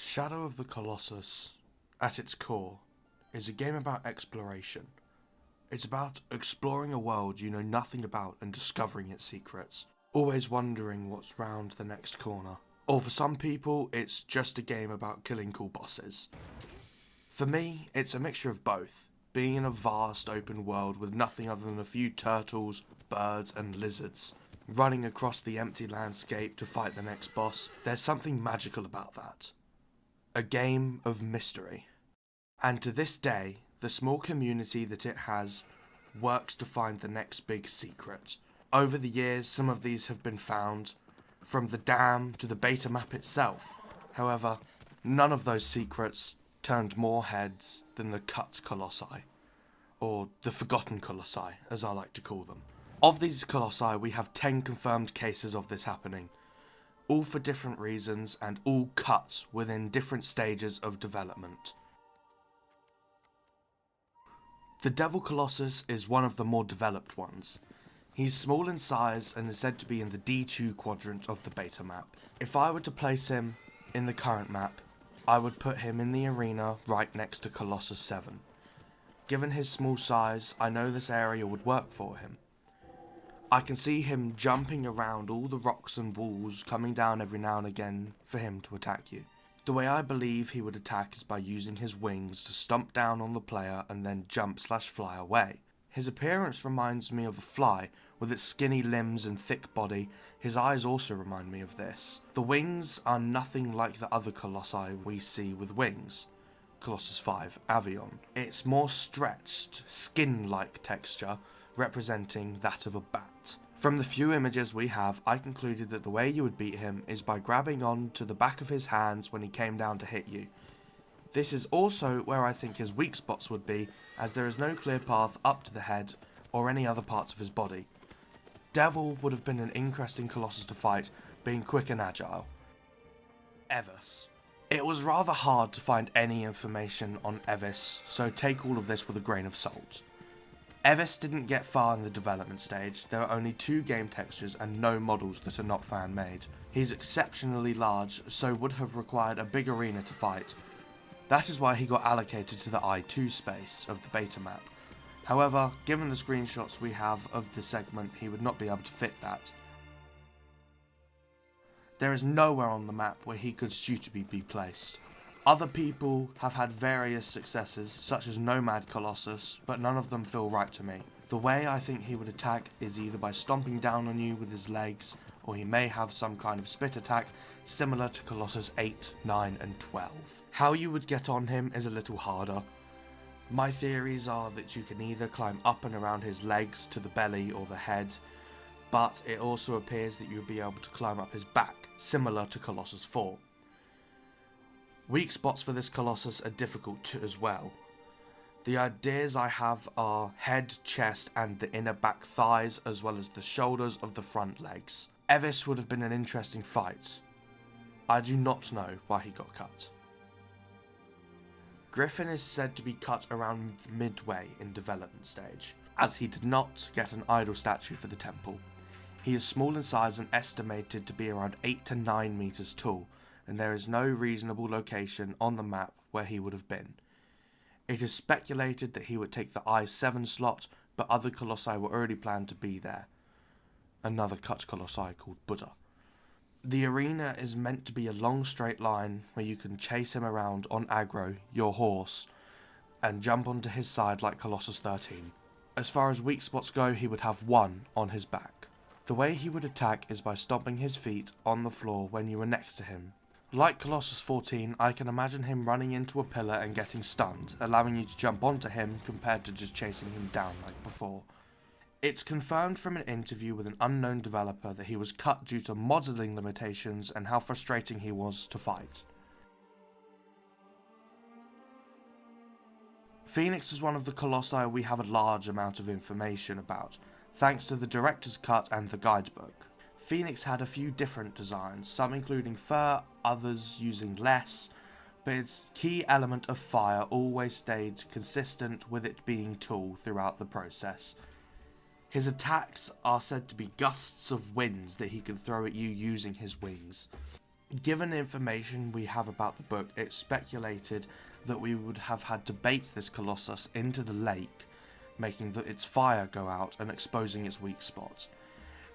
Shadow of the Colossus, at its core, is a game about exploration. It's about exploring a world you know nothing about and discovering its secrets, always wondering what's round the next corner. Or for some people, it's just a game about killing cool bosses. For me, it's a mixture of both, being in a vast open world with nothing other than a few turtles, birds and lizards. Running across the empty landscape to fight the next boss, there's something magical about that. A game of mystery. And to this day, the small community that it has works to find the next big secret. Over the years, some of these have been found, from the dam to the beta map itself. However, none of those secrets turned more heads than the cut colossi, or the forgotten colossi, as I like to call them. Of these colossi, we have 10 confirmed cases of this happening, all for different reasons and all cut within different stages of development. The Devil Colossus is one of the more developed ones. He's small in size and is said to be in the D2 quadrant of the beta map. If I were to place him in the current map, I would put him in the arena right next to Colossus 7. Given his small size, I know this area would work for him. I can see him jumping around all the rocks and walls, coming down every now and again for him to attack you. The way I believe he would attack is by using his wings to stomp down on the player and then jump/fly away. His appearance reminds me of a fly, with its skinny limbs and thick body. His eyes also remind me of this. The wings are nothing like the other colossi we see with wings. Colossus 5, Avion. It's more stretched, skin-like texture, representing that of a bat. From the few images we have, I concluded that the way you would beat him is by grabbing on to the back of his hands when he came down to hit you. This is also where I think his weak spots would be, as there is no clear path up to the head or any other parts of his body. Devil would have been an interesting Colossus to fight, being quick and agile. Evis. It was rather hard to find any information on Evis, so take all of this with a grain of salt. Evis didn't get far in the development stage. There are only 2 game textures and no models that are not fan-made. He's exceptionally large, so would have required a big arena to fight. That is why he got allocated to the I2 space of the beta map. However, given the screenshots we have of the segment, he would not be able to fit that. There is nowhere on the map where he could suitably be placed. Other people have had various successes, such as Nomad Colossus, but none of them feel right to me. The way I think he would attack is either by stomping down on you with his legs, or he may have some kind of spit attack, similar to Colossus 8, 9 and 12. How you would get on him is a little harder. My theories are that you can either climb up and around his legs to the belly or the head, but it also appears that you would be able to climb up his back, similar to Colossus 4. Weak spots for this Colossus are difficult as well. The ideas I have are head, chest and the inner back thighs, as well as the shoulders of the front legs. Evis would have been an interesting fight. I do not know why he got cut. Griffin is said to be cut around midway in development stage, as he did not get an idol statue for the temple. He is small in size and estimated to be around 8 to 9 meters tall, and there is no reasonable location on the map where he would have been. It is speculated that he would take the I7 slot, but other colossi were already planned to be there. Another cut colossi called Buddha. The arena is meant to be a long straight line where you can chase him around on aggro, your horse, and jump onto his side like Colossus 13. As far as weak spots go, he would have 1 on his back. The way he would attack is by stomping his feet on the floor when you were next to him. Like Colossus 14, I can imagine him running into a pillar and getting stunned, allowing you to jump onto him compared to just chasing him down like before. It's confirmed from an interview with an unknown developer that he was cut due to modelling limitations and how frustrating he was to fight. Phoenix is one of the colossi we have a large amount of information about, thanks to the director's cut and the guidebook. Phoenix had a few different designs, some including fur, others using less, but its key element of fire always stayed consistent with it being tall throughout the process. His attacks are said to be gusts of winds that he can throw at you using his wings. Given the information we have about the book, it's speculated that we would have had to bait this Colossus into the lake, making its fire go out and exposing its weak spots.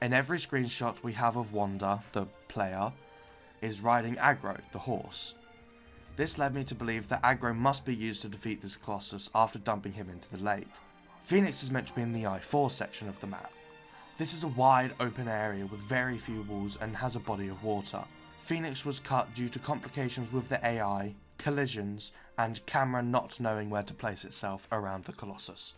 In every screenshot we have of Wanda, the player, is riding Aggro, the horse. This led me to believe that Aggro must be used to defeat this Colossus after dumping him into the lake. Phoenix is meant to be in the I4 section of the map. This is a wide open area with very few walls and has a body of water. Phoenix was cut due to complications with the AI, collisions, and camera not knowing where to place itself around the Colossus.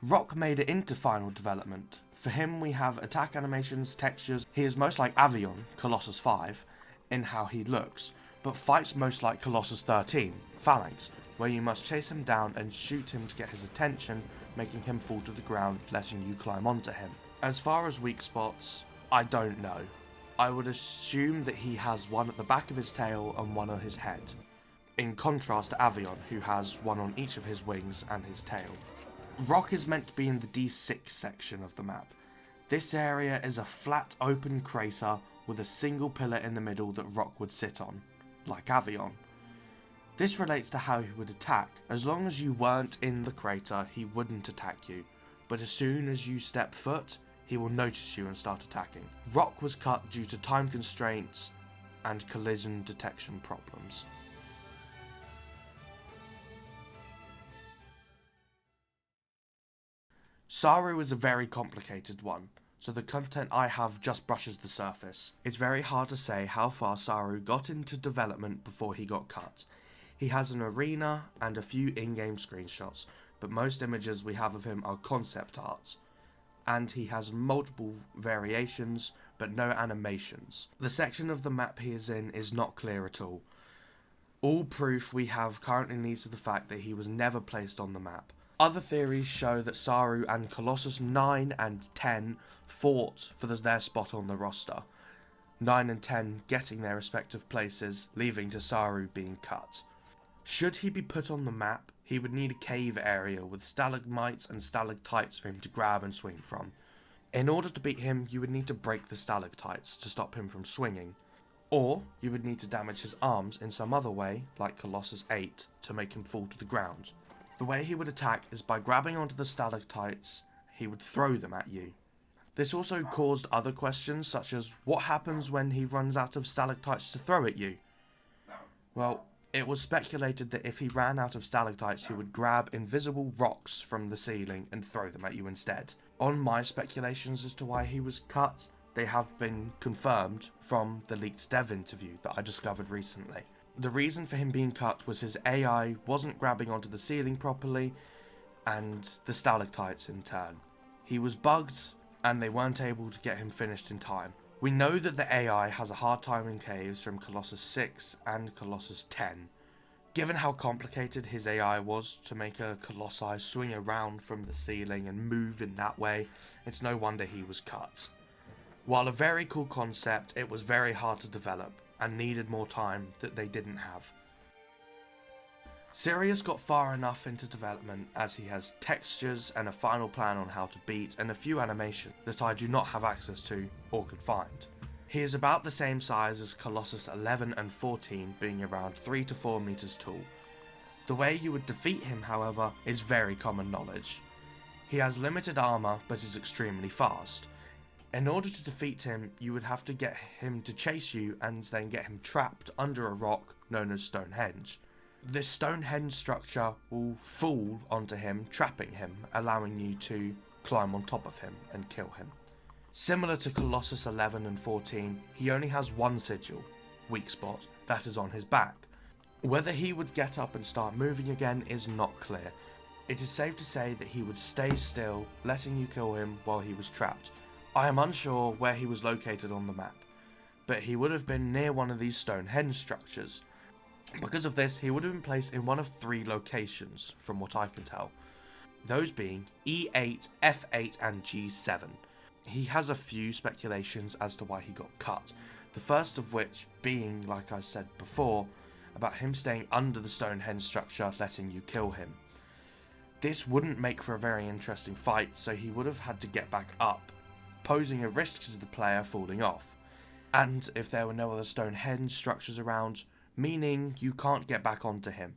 Rock made it into final development. For him we have attack animations, textures. He is most like Avion, Colossus 5, in how he looks, but fights most like Colossus 13, Phalanx, where you must chase him down and shoot him to get his attention, making him fall to the ground, letting you climb onto him. As far as weak spots, I don't know. I would assume that he has one at the back of his tail and one on his head, in contrast to Avion, who has one on each of his wings and his tail. Rock is meant to be in the D6 section of the map. This area is a flat open crater with a single pillar in the middle that Rock would sit on, like Avion. This relates to how he would attack. As long as you weren't in the crater, he wouldn't attack you, but as soon as you step foot, he will notice you and start attacking. Rock was cut due to time constraints and collision detection problems. Saru is a very complicated one, so the content I have just brushes the surface. It's very hard to say how far Saru got into development before he got cut. He has an arena and a few in-game screenshots, but most images we have of him are concept arts. And he has multiple variations, but no animations. The section of the map he is in is not clear at all. All proof we have currently leads to the fact that he was never placed on the map. Other theories show that Saru and Colossus 9 and 10 fought for their spot on the roster, 9 and 10 getting their respective places, leaving to Saru being cut. Should he be put on the map, he would need a cave area with stalagmites and stalactites for him to grab and swing from. In order to beat him, you would need to break the stalactites to stop him from swinging, or you would need to damage his arms in some other way, like Colossus 8, to make him fall to the ground. The way he would attack is by grabbing onto the stalactites, he would throw them at you. This also caused other questions, such as what happens when he runs out of stalactites to throw at you? Well, it was speculated that if he ran out of stalactites, he would grab invisible rocks from the ceiling and throw them at you instead. On my speculations as to why he was cut, they have been confirmed from the leaked dev interview that I discovered recently. The reason for him being cut was his AI wasn't grabbing onto the ceiling properly, and the stalactites in turn. He was bugged, and they weren't able to get him finished in time. We know that the AI has a hard time in caves from Colossus 6 and Colossus 10. Given how complicated his AI was to make a Colossi swing around from the ceiling and move in that way, it's no wonder he was cut. While a very cool concept, it was very hard to develop, and needed more time that they didn't have. Sirius got far enough into development as he has textures and a final plan on how to beat and a few animations that I do not have access to or could find. He is about the same size as Colossus 11 and 14, being around 3 to 4 meters tall. The way you would defeat him, however, is very common knowledge. He has limited armor but is extremely fast. In order to defeat him, you would have to get him to chase you and then get him trapped under a rock known as Stonehenge. This Stonehenge structure will fall onto him, trapping him, allowing you to climb on top of him and kill him. Similar to Colossus 11 and 14, he only has one sigil, weak spot, that is on his back. Whether he would get up and start moving again is not clear. It is safe to say that he would stay still, letting you kill him while he was trapped. I am unsure where he was located on the map, but he would have been near one of these Stonehenge structures. Because of this, he would have been placed in one of 3 locations, from what I can tell. Those being E8, F8 and G7. He has a few speculations as to why he got cut, the first of which being, like I said before, about him staying under the Stonehenge structure, letting you kill him. This wouldn't make for a very interesting fight, so he would have had to get back up. posing a risk to the player falling off. And if there were no other Stonehenge structures around, meaning you can't get back onto him,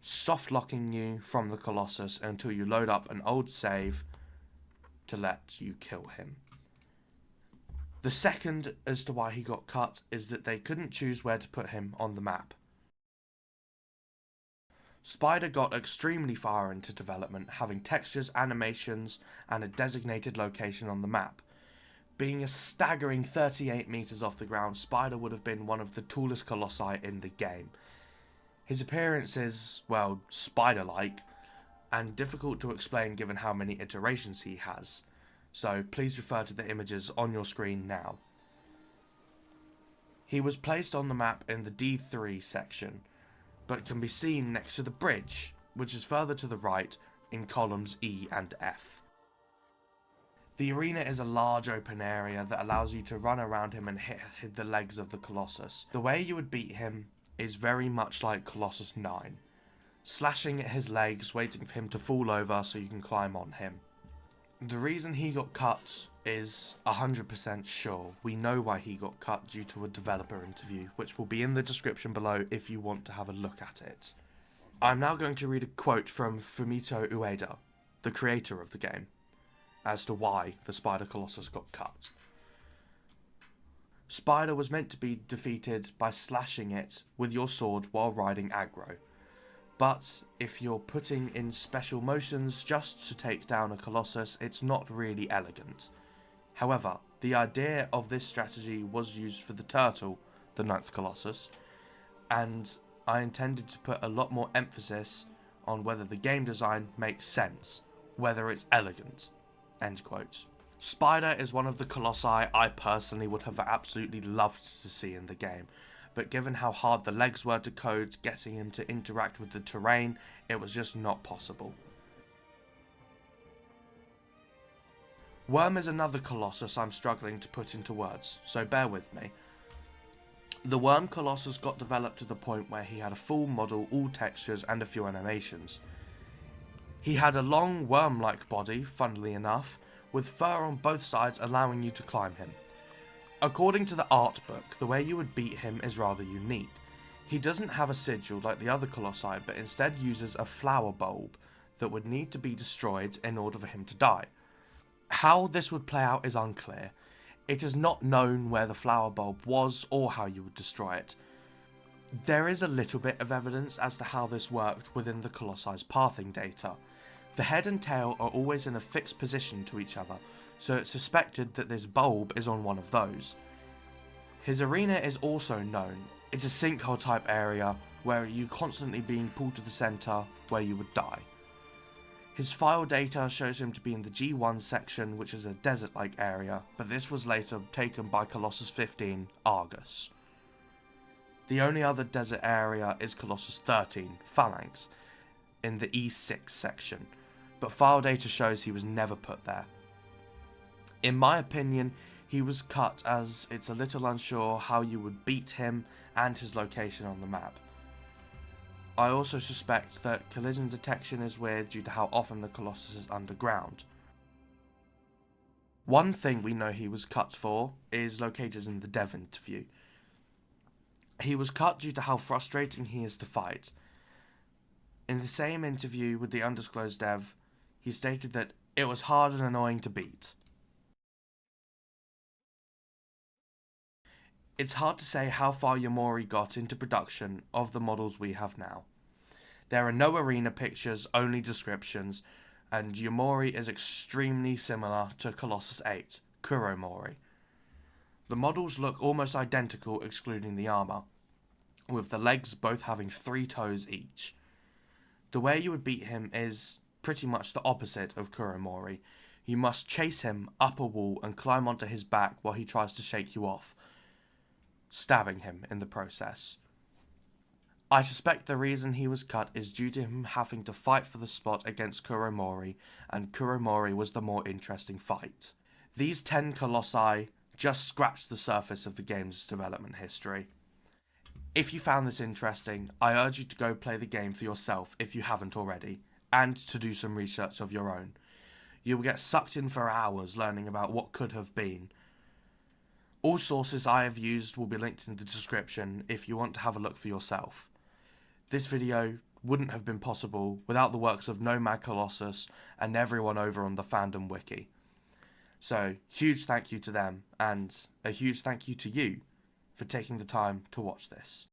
soft locking you from the Colossus until you load up an old save to let you kill him. The second as to why he got cut is that they couldn't choose where to put him on the map. Spider got extremely far into development, having textures, animations, and a designated location on the map. Being a staggering 38 meters off the ground, Spider would have been one of the tallest colossi in the game. His appearance is, well, spider-like, and difficult to explain given how many iterations he has, so please refer to the images on your screen now. He was placed on the map in the D3 section, but can be seen next to the bridge, which is further to the right in columns E and F. The arena is a large open area that allows you to run around him and hit the legs of the Colossus. The way you would beat him is very much like Colossus 9, slashing at his legs, waiting for him to fall over so you can climb on him. The reason he got cut is 100% sure. We know why he got cut due to a developer interview, which will be in the description below if you want to have a look at it. I'm now going to read a quote from Fumito Ueda, the creator of the game, as to why the Spider Colossus got cut. Spider was meant to be defeated by slashing it with your sword while riding aggro. But if you're putting in special motions just to take down a Colossus, it's not really elegant. However, the idea of this strategy was used for the turtle, the 9th Colossus, and I intended to put a lot more emphasis on whether the game design makes sense, whether it's elegant. End quote. Spider is one of the colossi I personally would have absolutely loved to see in the game, but given how hard the legs were to code, getting him to interact with the terrain, it was just not possible. Worm is another Colossus I'm struggling to put into words, so bear with me. The Worm Colossus got developed to the point where he had a full model, all textures, and a few animations. He had a long worm-like body, funnily enough, with fur on both sides allowing you to climb him. According to the art book, the way you would beat him is rather unique. He doesn't have a sigil like the other colossi, but instead uses a flower bulb that would need to be destroyed in order for him to die. How this would play out is unclear. It is not known where the flower bulb was or how you would destroy it. There is a little bit of evidence as to how this worked within the Colossi's pathing data. The head and tail are always in a fixed position to each other, so it's suspected that this bulb is on one of those. His arena is also known. It's a sinkhole type area where you're constantly being pulled to the centre where you would die. His file data shows him to be in the G1 section, which is a desert-like area, but this was later taken by Colossus 15, Argus. The only other desert area is Colossus 13, Phalanx, in the E6 section, but file data shows he was never put there. In my opinion, he was cut as it's a little unsure how you would beat him and his location on the map. I also suspect that collision detection is weird due to how often the Colossus is underground. One thing we know he was cut for is located in the dev interview. He was cut due to how frustrating he is to fight. In the same interview with the undisclosed dev, he stated that it was hard and annoying to beat. It's hard to say how far Yamori got into production of the models we have now. There are no arena pictures, only descriptions, and Yamori is extremely similar to Colossus 8, Kuromori. The models look almost identical excluding the armour, with the legs both having 3 toes each. The way you would beat him is pretty much the opposite of Kuromori. You must chase him up a wall and climb onto his back while he tries to shake you off, stabbing him in the process. I suspect the reason he was cut is due to him having to fight for the spot against Kuromori, and Kuromori was the more interesting fight. These 10 colossi just scratched the surface of the game's development history. If you found this interesting, I urge you to go play the game for yourself if you haven't already, and to do some research of your own. You will get sucked in for hours learning about what could have been. All sources I have used will be linked in the description if you want to have a look for yourself. This video wouldn't have been possible without the works of Nomad Colossus and everyone over on the Fandom Wiki. So, huge thank you to them, and a huge thank you to you for taking the time to watch this.